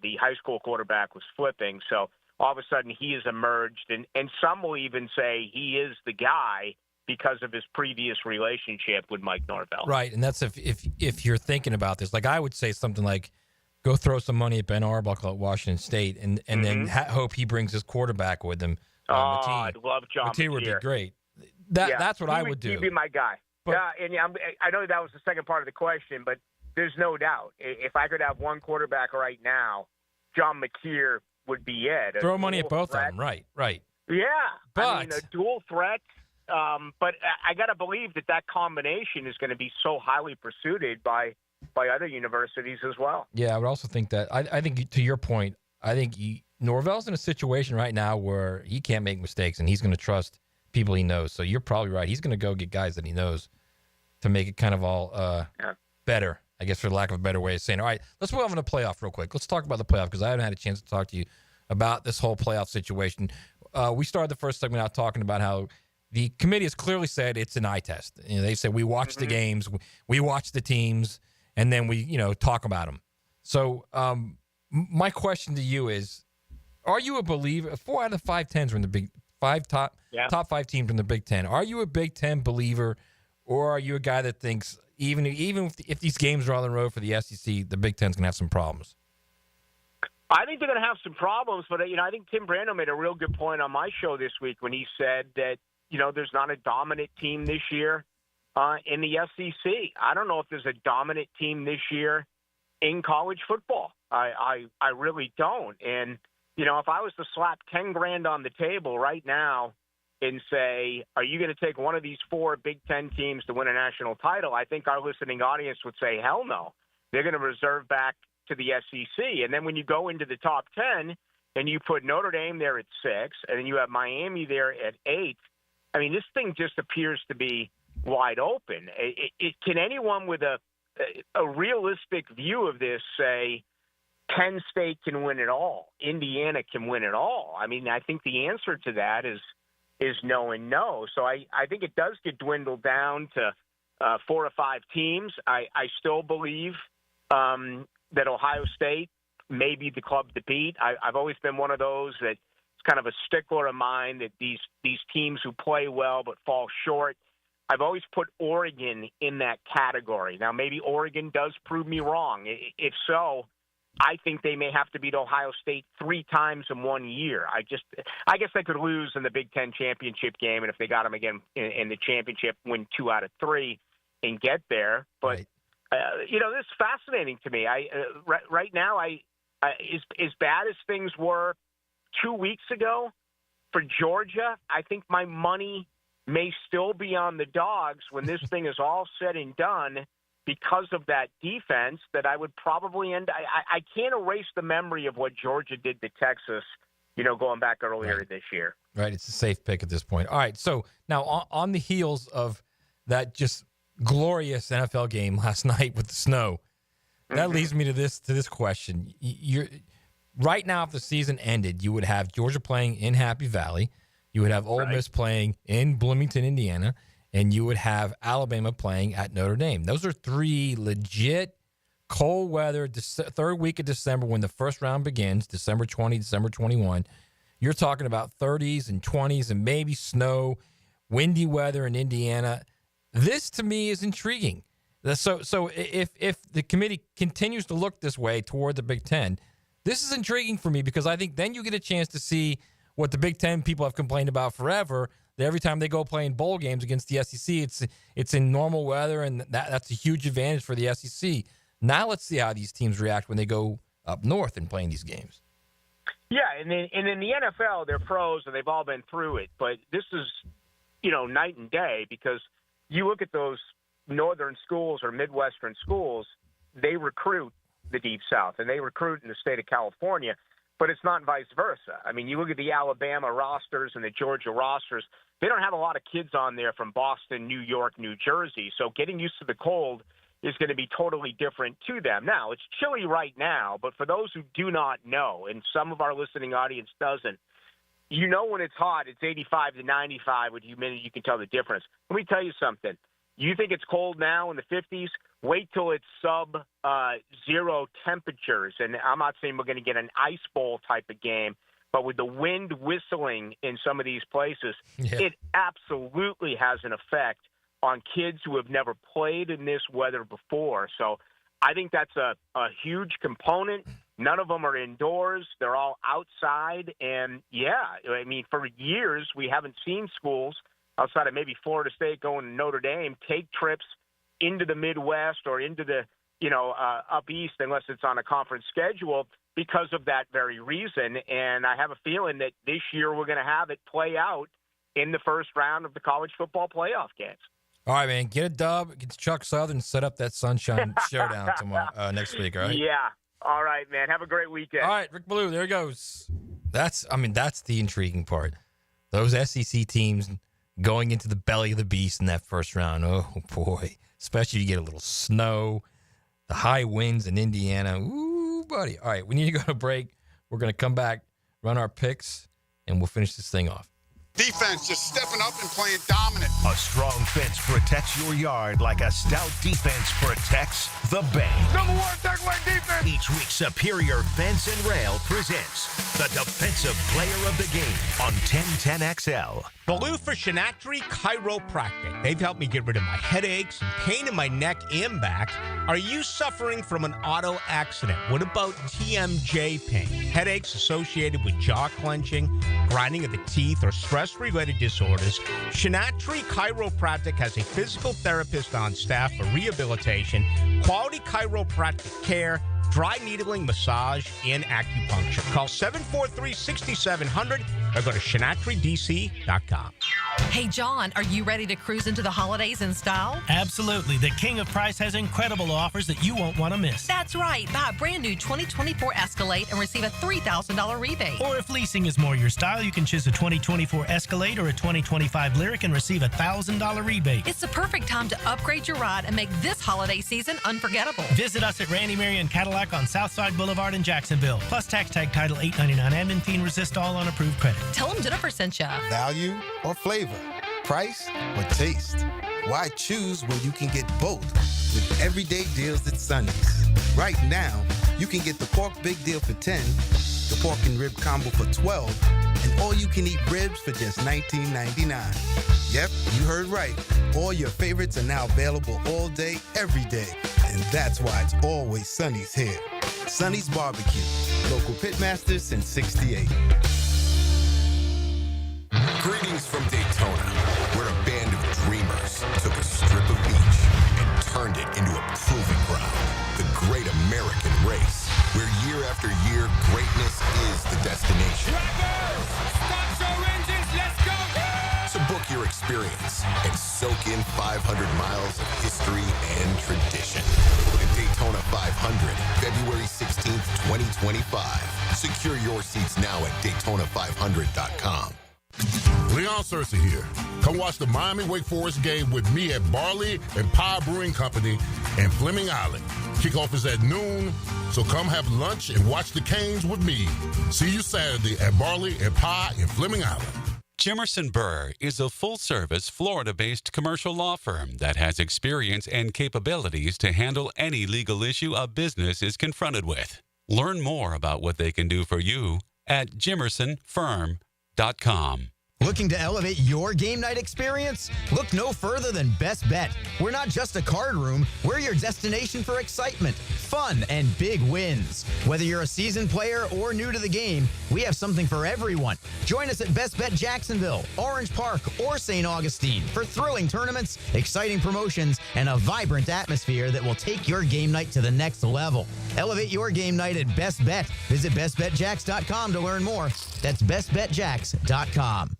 the high school quarterback was flipping. So all of a sudden he has emerged, and some will even say he is the guy because of his previous relationship with Mike Norvell. Right, and that's if you're thinking about this. Like I would say something like, go throw some money at Ben Arbuckle at Washington State, and then hope he brings his quarterback with him. I'd love John Mateer would be great. That's what I would do. He'd be my guy. I know that was the second part of the question, but there's no doubt. If I could have one quarterback right now, John Mateer would be it. Throw money at both of them. Right. Yeah. But a dual threat. But I got to believe that combination is going to be so highly pursued by other universities as well. Yeah, I would also think that. I think, to your point, I think Norvell's in a situation right now where he can't make mistakes, and he's going to trust people he knows. So you're probably right. He's going to go get guys that he knows to make it kind of all better, I guess, for lack of a better way of saying. All right, let's move on to the playoff real quick. Let's talk about the playoff because I haven't had a chance to talk to you about this whole playoff situation. We started the first segment out talking about how the committee has clearly said it's an eye test. They said we watch the games, we watch the teams, and then we talk about them. So my question to you is, are you a believer? 4 out of 5 10s are in the big top 5 teams in the Big Ten. Are you a Big Ten believer, or are you a guy that thinks even if these games are on the road for the SEC, the Big Ten's going to have some problems? I think they're going to have some problems, but I think Tim Brando made a real good point on my show this week when he said that there's not a dominant team this year in the SEC. I don't know if there's a dominant team this year in college football. I really don't. And if I was to slap $10,000 on the table right now and say, are you going to take one of these 4 Big Ten teams to win a national title? I think our listening audience would say, hell no. They're going to reserve back to the SEC. And then when you go into the top 10 and you put Notre Dame there at 6 and then you have Miami there at 8, I mean, this thing just appears to be wide open. Can anyone with a realistic view of this say Penn State can win it all, Indiana can win it all? I mean, I think the answer to that is no and no. So I think it does get dwindled down to 4 or 5 teams. I still believe that Ohio State may be the club to beat. I've always been one of those that it's kind of a stickler of mine that these teams who play well but fall short. I've always put Oregon in that category. Now, maybe Oregon does prove me wrong. If so, I think they may have to beat Ohio State 3 times in 1 year. I guess they could lose in the Big Ten championship game, and if they got them again in the championship, win 2 out of 3 and get there. But this is fascinating to me. Right now, as bad as things were 2 weeks ago for Georgia, I think my money may still be on the Dogs when this thing is all said and done because of that defense that I would probably end. I can't erase the memory of what Georgia did to Texas, going back earlier this year. Right. It's a safe pick at this point. All right. So now on the heels of that just glorious NFL game last night with the snow, that leads me to this question. Right now, if the season ended, you would have Georgia playing in Happy Valley. You would have Ole Miss playing in Bloomington, Indiana, and you would have Alabama playing at Notre Dame. Those are 3 legit cold weather, third week of December when the first round begins, December 20, December 21. You're talking about 30s and 20s and maybe snow, windy weather in Indiana. This, to me, is intriguing. So if the committee continues to look this way toward the Big Ten, this is intriguing for me because I think then you get a chance to see what the Big Ten people have complained about forever, that every time they go play in bowl games against the SEC, it's in normal weather, and that's a huge advantage for the SEC. Now let's see how these teams react when they go up north and play in these games. Yeah, and in the NFL, they're pros, and they've all been through it. But this is, night and day because you look at those northern schools or Midwestern schools, they recruit the Deep South, and they recruit in the state of California. But it's not vice versa. I mean, you look at the Alabama rosters and the Georgia rosters, they don't have a lot of kids on there from Boston, New York, New Jersey. So getting used to the cold is going to be totally different to them. Now, it's chilly right now, but for those who do not know, and some of our listening audience doesn't, when it's hot, it's 85 to 95 with humidity, you can tell the difference. Let me tell you something. You think it's cold now in the 50s? Wait till it's sub-zero temperatures. And I'm not saying we're going to get an ice bowl type of game, but with the wind whistling in some of these places, it absolutely has an effect on kids who have never played in this weather before. So I think that's a huge component. None of them are indoors. They're all outside. And, for years we haven't seen schools outside of maybe Florida State going to Notre Dame take trips into the Midwest or into the, up east unless it's on a conference schedule because of that very reason. And I have a feeling that this year we're going to have it play out in the first round of the college football playoff games. All right, man. Get a dub against Chuck Southern. Set up that Sunshine Showdown tomorrow, next week, all right? Yeah. All right, man. Have a great weekend. All right, Rick Ballou, there he goes. That's the intriguing part. Those SEC teams going into the belly of the beast in that first round. Oh, boy. Especially if you get a little snow, the high winds in Indiana. Ooh, buddy. All right, we need to go to break. We're going to come back, run our picks, and we'll finish this thing off. Defense just stepping up and playing dominant. A strong fence protects your yard like a stout defense protects the bank. Number 1 takeaway defense. Each week, Superior Fence and Rail presents the Defensive Player of the Game on 1010XL. Ballou for Shinatri Chiropractic. They've helped me get rid of my headaches and pain in my neck and back. Are you suffering from an auto accident? What about TMJ pain? Headaches associated with jaw clenching, grinding of the teeth, or stress-related disorders? Shinatri Chiropractic has a physical therapist on staff for rehabilitation, quality chiropractic care, dry needling, massage, and acupuncture. Call 743-6700 or go to ShinatriDC.com. Hey, John, are you ready to cruise into the holidays in style? Absolutely. The King of Price has incredible offers that you won't want to miss. That's right. Buy a brand new 2024 Escalade and receive a $3,000 rebate. Or if leasing is more your style, you can choose a 2024 Escalade or a 2025 Lyric and receive a $1,000 rebate. It's the perfect time to upgrade your ride and make this holiday season unforgettable. Visit us at Randy Marion Cadillac on Southside Boulevard in Jacksonville. Plus tax tag title $899 admin fee and resist all on approved credit. Tell them Jennifer sent you. Value or flavor? Price or taste? Why choose when you can get both with everyday deals at Sunny's? Right now, you can get the pork big deal for 10, the pork and rib combo for 12, and all you can eat ribs for just $19.99. Yep, you heard right. All your favorites are now available all day, every day. And that's why it's always Sonny's here. Sonny's Barbecue, local pitmasters since 68. Greetings from Daytona, where a band of dreamers took a strip of beach and turned it into a proving ground. The Great American Race, where year after year, greatness is the destination. Start your engines, let's go! So book your experience and soak in 500 miles of history and tradition. The Daytona 500, February 16th, 2025. Secure your seats now at Daytona500.com. Leon Searcy here. Come watch the Miami Wake Forest game with me at Barley and Pie Brewing Company in Fleming Island. Kickoff is at noon, so come have lunch and watch the Canes with me. See you Saturday at Barley and Pie in Fleming Island. Jimerson Burr is a full-service, Florida-based commercial law firm that has experience and capabilities to handle any legal issue a business is confronted with. Learn more about what they can do for you at jimersonfirm.com. Looking to elevate your game night experience? Look no further than Best Bet. We're not just a card room, we're your destination for excitement, fun, and big wins. Whether you're a seasoned player or new to the game, we have something for everyone. Join us at Best Bet Jacksonville, Orange Park, or St. Augustine for thrilling tournaments, exciting promotions, and a vibrant atmosphere that will take your game night to the next level. Elevate your game night at Best Bet. Visit bestbetjacks.com to learn more. That's bestbetjacks.com.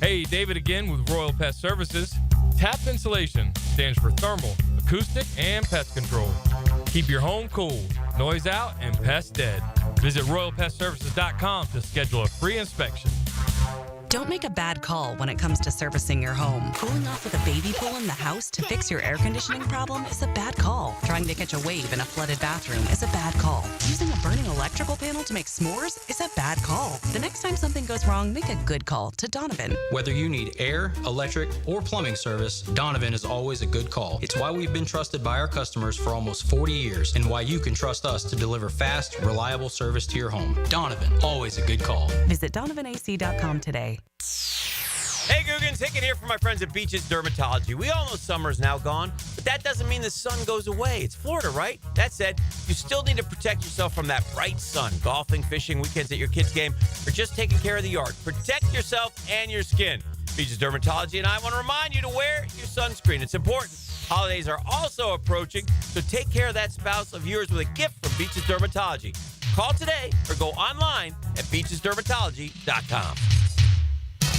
Hey, David again with Royal Pest Services. TAP Insulation stands for thermal, acoustic, and pest control. Keep your home cool, noise out, and pests dead. Visit RoyalPestServices.com to schedule a free inspection. Don't make a bad call when it comes to servicing your home. Cooling off with a baby pool in the house to fix your air conditioning problem is a bad call. Trying to catch a wave in a flooded bathroom is a bad call. Using a burning electrical panel to make s'mores is a bad call. The next time something goes wrong, make a good call to Donovan. Whether you need air, electric, or plumbing service, Donovan is always a good call. It's why we've been trusted by our customers for almost 40 years and why you can trust us to deliver fast, reliable service to your home. Donovan, always a good call. Visit DonovanAC.com today. Hey, Googans, Hicken here from my friends at Beaches Dermatology. We all know summer's now gone, but that doesn't mean the sun goes away. It's Florida, right? That said, you still need to protect yourself from that bright sun. Golfing, fishing, weekends at your kid's game, or just taking care of the yard. Protect yourself and your skin. Beaches Dermatology and I want to remind you to wear your sunscreen. It's important. Holidays are also approaching, so take care of that spouse of yours with a gift from Beaches Dermatology. Call today or go online at beachesdermatology.com.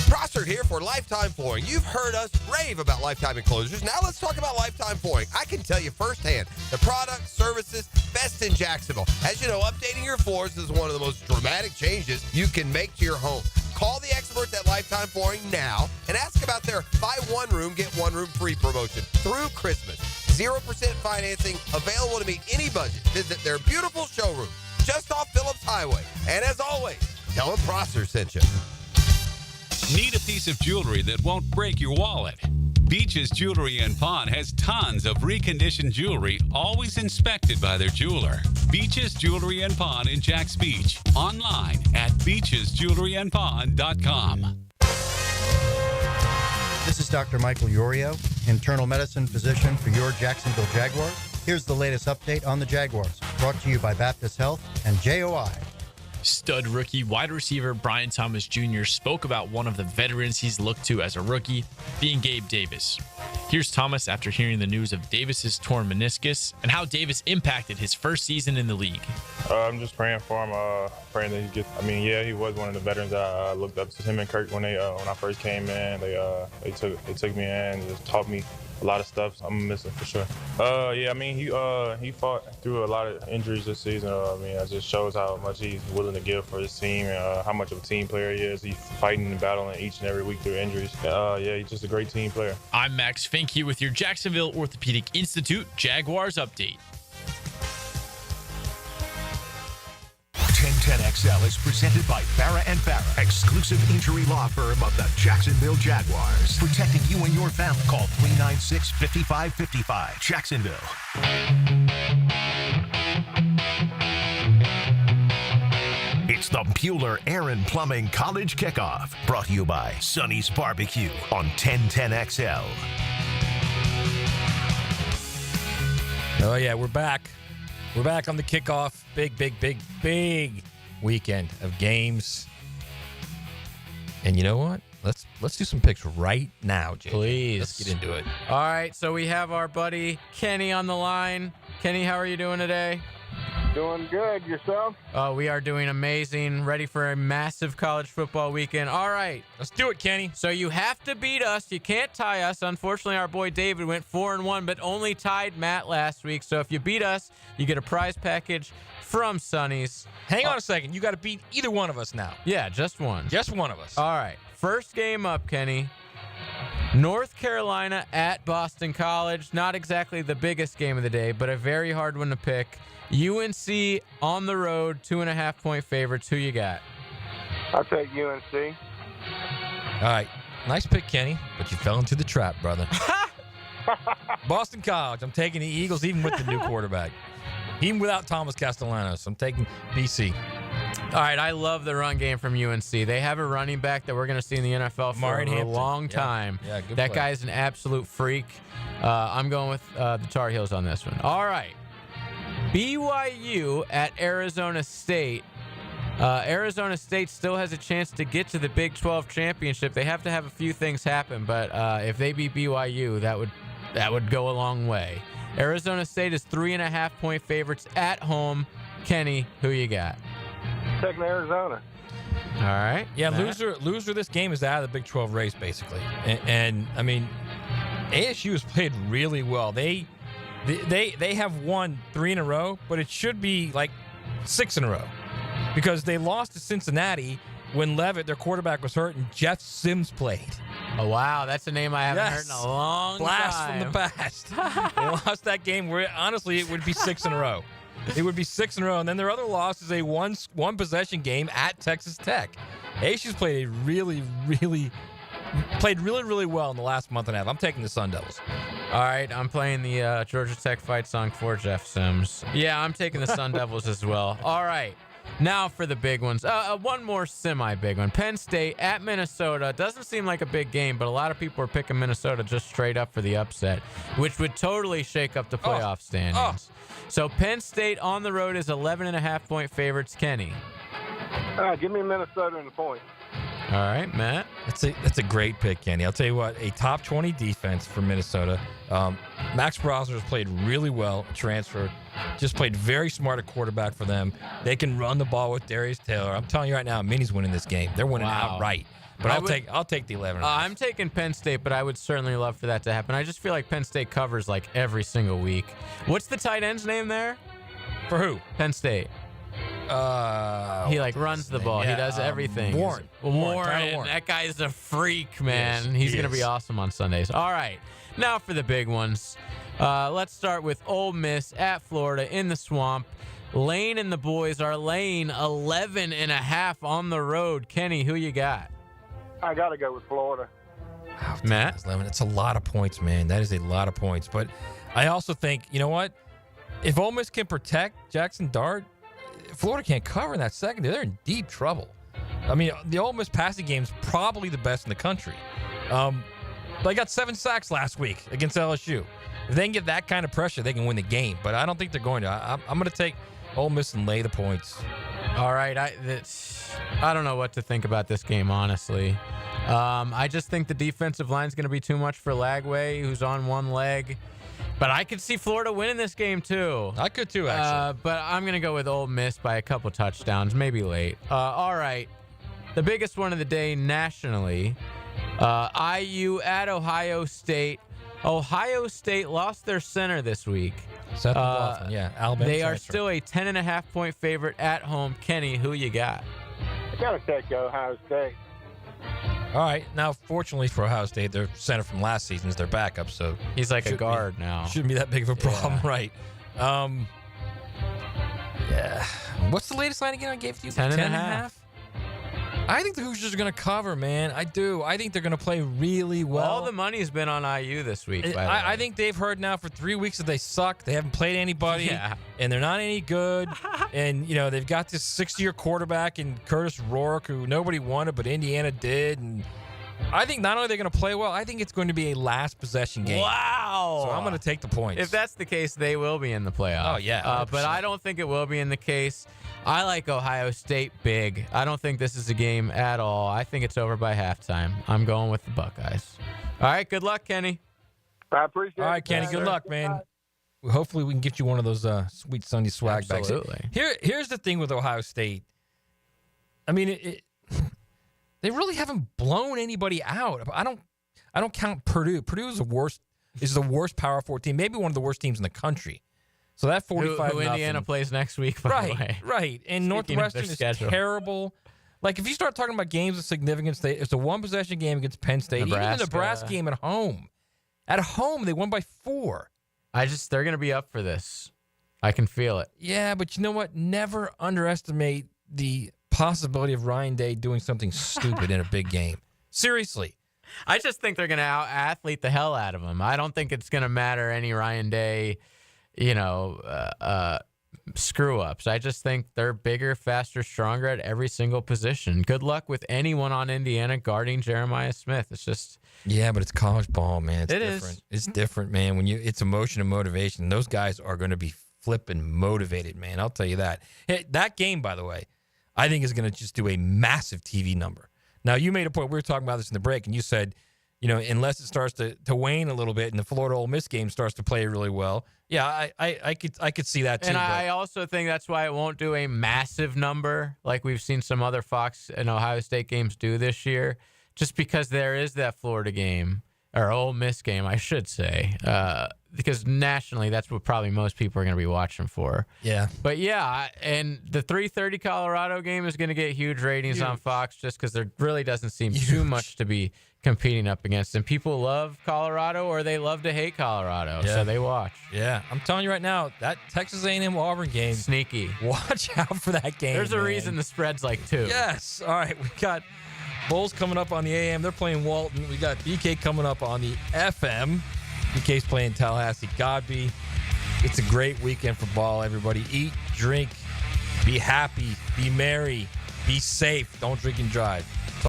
Prosser here for Lifetime Flooring. You've heard us rave about Lifetime Enclosures. Now let's talk about Lifetime Flooring. I can tell you firsthand, the product, services, best in Jacksonville. As you know, updating your floors is one of the most dramatic changes you can make to your home. Call the experts at Lifetime Flooring now and ask about their buy one room, get one room free promotion through Christmas. 0% financing, available to meet any budget. Visit their beautiful showroom just off Phillips Highway. And as always, tell them Prosser sent you. Need a piece of jewelry that won't break your wallet? Beaches Jewelry and Pawn has tons of reconditioned jewelry, always inspected by their jeweler. Beaches Jewelry and Pawn in Jacks Beach. Online at beachesjewelryandpawn.com. This is Dr. Michael Iorio, internal medicine physician for your Jacksonville Jaguars. Here's the latest update on the Jaguars, brought to you by Baptist Health and JOI. Stud rookie wide receiver Brian Thomas Jr. spoke about one of the veterans he's looked to as a rookie, being Gabe Davis. Here's Thomas after hearing the news of Davis's torn meniscus and how Davis impacted his first season in the league. I'm just praying for him, praying that he gets. He was one of the veterans that I looked up to. Him and Kirk when I first came in, they took me in and just taught me a lot of stuff. I'm missing for sure. He fought through a lot of injuries this season. It just shows how much he's willing to give for his team and how much of a team player he is. He's fighting and battling each and every week through injuries. He's just a great team player. I'm Max Finke with your Jacksonville Orthopedic Institute Jaguars update. 1010XL is presented by Farah & Farah, exclusive injury law firm of the Jacksonville Jaguars. Protecting you and your family. Call 396-5555. Jacksonville. It's the Bueller Aaron Plumbing College Kickoff, brought to you by Sonny's Barbecue on 1010XL. Oh, yeah, we're back. We're back on the kickoff. Big weekend of games. And you know what? Let's do some picks right now, Jay. Please. Let's get into it. All right, so we have our buddy Kenny on the line. Kenny, how are you doing today? Doing good. Yourself? Oh, we are doing amazing. Ready for a massive college football weekend. All right. Let's do it, Kenny. So you have to beat us. You can't tie us. Unfortunately, our boy David went 4-1, but only tied Matt last week. So if you beat us, you get a prize package from Sonny's. Hang on a second. You got to beat either one of us now. Yeah, just one. Just one of us. All right. First game up, Kenny. North Carolina at Boston College. Not exactly the biggest game of the day, but a very hard one to pick. UNC on the road, 2.5-point favorites. Who you got? I'll take UNC. All right. Nice pick, Kenny, but you fell into the trap, brother. Boston College. I'm taking the Eagles even with the new quarterback. Even without Thomas Castellanos. I'm taking BC. All right, I love the run game from UNC. They have a running back that we're going to see in the NFL for a long time. Yeah, good that play. guy's an absolute freak. I'm going with the Tar Heels on this one. All right. BYU at Arizona State. Arizona State still has a chance to get to the Big 12 championship. They have to have a few things happen, but if they beat BYU, that would go a long way. Arizona State is 3.5-point favorites at home. Kenny, who you got? Taking Arizona. All right. Yeah, Matt? loser this game is out of the Big 12 race, basically. And I mean, ASU has played really well. They have won 3 in a row, but it should be like 6 in a row because they lost to Cincinnati when Leavitt, their quarterback, was hurt and Jeff Sims played. Oh, wow. That's a name I haven't heard in a long Blast time. from the past. They lost that game where, honestly, it would be 6 in a row. It would be 6 in a row. And then their other loss is a one-possession game at Texas Tech. ASU's played really well in the last month and a half. I'm taking the Sun Devils. All right, I'm playing the Georgia Tech fight song for Jeff Sims. Yeah, I'm taking the Sun Devils as well. All right, now for the big ones. One more semi-big one. Penn State at Minnesota. Doesn't seem like a big game, but a lot of people are picking Minnesota just straight up for the upset, which would totally shake up the playoff standings. So Penn State on the road is 11.5-point favorites. Kenny. Give me Minnesota in the point. All right, Matt. That's a great pick, Kenny. I'll tell you what, a top 20 defense for Minnesota. Max Brosser has played really well, transfer. Just played very smart at quarterback for them. They can run the ball with Darius Taylor. I'm telling you right now, Minnie's winning this game. They're winning outright. But I'll take the 11. I'm taking Penn State, but I would certainly love for that to happen. I just feel like Penn State covers like every single week. What's the tight end's name there? For who? Penn State. He like runs the ball. Yeah, he does everything. Warren. Warren. That guy's a freak, man. He's going to be awesome on Sundays. All right. Now for the big ones. Let's start with Ole Miss at Florida in the Swamp. Lane and the boys are laying 11.5 on the road. Kenny, who you got? I got to go with Florida. Wow, Matt? It's a lot of points, man. That is a lot of points. But I also think, you know what? If Ole Miss can protect Jackson Dart, Florida can't cover in that secondary. They're in deep trouble. I mean, the Ole Miss passing game is probably the best in the country. They got 7 sacks last week against LSU. If they can get that kind of pressure, they can win the game. But I don't think they're going to. I'm going to take Ole Miss and lay the points. All right. I don't know what to think about this game, honestly. I just think the defensive line is going to be too much for Lagway, who's on one leg. But I could see Florida winning this game, too. I could, too, actually. But I'm going to go with Ole Miss by a couple touchdowns, maybe late. All right. The biggest one of the day nationally, IU at Ohio State. Ohio State lost their center this week. Seth McLaughlin, yeah. Alabama they transfer. are still a 10.5-point favorite at home. Kenny, who you got? I got to take Ohio State. All right. Now, fortunately for Ohio State, their center from last season is their backup, so he's like a guard now. Shouldn't be that big of a problem, right? Yeah. What's the latest line again I gave you? 10.5. I think the Hoosiers are going to cover, man. I do. I think they're going to play really well. All the money's been on IU this week. I think they've heard now for 3 weeks that they suck. They haven't played anybody, and they're not any good. And, they've got this 6-year quarterback in Curtis Rourke who nobody wanted, but Indiana did. And I think not only are they going to play well, I think it's going to be a last possession game. Wow. So I'm going to take the points. If that's the case, they will be in the playoff. Oh, yeah. But I don't think it will be in the case. I like Ohio State big. I don't think this is a game at all. I think it's over by halftime. I'm going with the Buckeyes. All right, good luck, Kenny. I appreciate it. All right, Kenny, good luck, man. Hopefully we can get you one of those sweet Sunday swag bags. Absolutely. Here's the thing with Ohio State. I mean, they really haven't blown anybody out. I don't count Purdue. Purdue is the worst Power 4 team, maybe one of the worst teams in the country. So that 45 who Indiana plays next week, by the way. Right. And Northwestern is terrible. Like, if you start talking about games of significance, it's a one-possession game against Penn State. Even the Nebraska game at home. At home, they won by 4. They're going to be up for this. I can feel it. Yeah, but you know what? Never underestimate the possibility of Ryan Day doing something stupid in a big game. Seriously. I just think they're going to out-athlete the hell out of him. I don't think it's going to matter any Ryan Day screw-ups. I just think they're bigger, faster, stronger at every single position. Good luck with anyone on Indiana guarding Jeremiah Smith. It's just... Yeah, but it's college ball, man. It's It different. is. It's different, man. It's emotion and motivation. Those guys are going to be flipping motivated, man. I'll tell you that. Hey, that game, by the way, I think is going to just do a massive TV number. Now, you made a point. We were talking about this in the break, and you said, unless it starts to wane a little bit and the Florida Ole Miss game starts to play really well, yeah, I could see that too. And I also think that's why it won't do a massive number like we've seen some other Fox and Ohio State games do this year, just because there is that Florida game, or Ole Miss game, I should say, because nationally that's what probably most people are going to be watching for. Yeah. But yeah, and the 3:30 Colorado game is going to get huge ratings on Fox just because there really doesn't seem too much to be competing up against. And people love Colorado or they love to hate Colorado, so they watch. Yeah, I'm telling you right now, that Texas A&M Auburn game, sneaky. Watch out for that game. There's a reason the spread's like 2. Yes. All right, we got Bulls coming up on the AM. They're playing Walton. We got BK coming up on the FM. BK's playing Tallahassee Godby. It's a great weekend for ball, everybody. Eat, drink, be happy, be merry, be safe. Don't drink and drive.